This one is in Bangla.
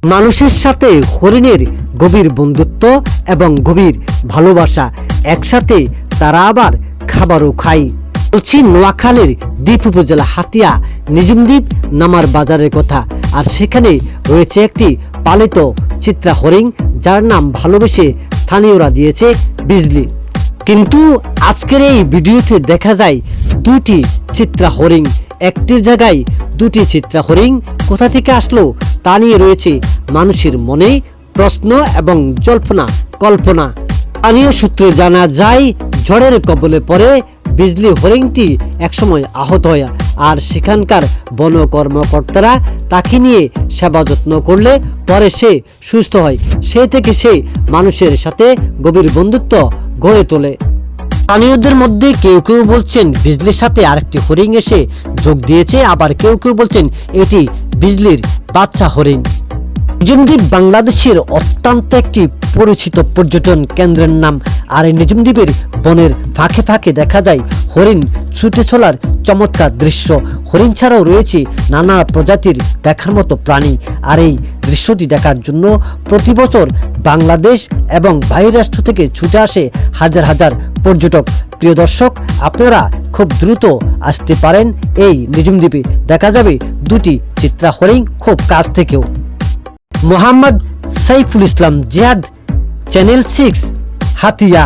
মানুষের সাথে হরিণের গভীর বন্ধুত্ব এবং গভীর ভালোবাসা, একসাথে তারা আবার খাবারও খায়। বলছি নোয়াখালীর দ্বীপ উপজেলা হাতিয়া নিজুম দ্বীপ নামার বাজারের কথা। আর সেখানে রয়েছে একটি পালিত চিত্রা হরিণ, যার নাম ভালোবেসে স্থানীয়রা দিয়েছে বিজলি। কিন্তু আজকের এই ভিডিওতে দেখা যায় দুটি চিত্রা হরিণ, একটির জায়গায় দুটি চিত্রা হরিণ কোথা থেকে আসলো তা নিয়ে রয়েছে মানুষের মনে প্রশ্ন এবং জল্পনা কল্পনা। স্থানীয় সূত্রে জানা যায়, ঝড়ের কবলে পড়ে বিজলি হরিণটি একসময় আহত হয়, আর সেখানকার বন কর্মকর্তারা তাকে নিয়ে সেবা যত্ন করলে পরে সে সুস্থ হয়। সে থেকে সে মানুষের সাথে গভীর বন্ধুত্ব গড়ে তোলে। স্থানীয়দের মধ্যে কেউ কেউ বলছেন বিজলির সাথে আরেকটি হরিণ এসে যোগ দিয়েছে, আবার কেউ কেউ বলছেন এটি বিজলির বাচ্চা হরিণ। নিজুম দ্বীপ বাংলাদেশের অত্যন্ত একটি পরিচিত পর্যটন কেন্দ্রের নাম। আর এই নিজুম দ্বীপের বনের ফাঁকে ফাঁকে দেখা যায় হরিণ ছুটে চলার চমৎকার দৃশ্য। হরিণ ছাড়াও রয়েছে নানা প্রজাতির দেখার মতো প্রাণী। আর এই দৃশ্যটি দেখার জন্য প্রতি বছর বাংলাদেশ এবং বাইরের রাষ্ট্র থেকে ছুটে আসে হাজার হাজার পর্যটক। প্রিয় দর্শক, আপনারা খুব দ্রুত আসতে পারেন এই নিজুম দ্বীপে, দেখা যাবে দুটি চিত্রা হরিণ খুব কাছ থেকেও। মোহাম্মদ সাইফুল ইসলাম জিহাদ, চ্যানেল 6, হাতিয়া।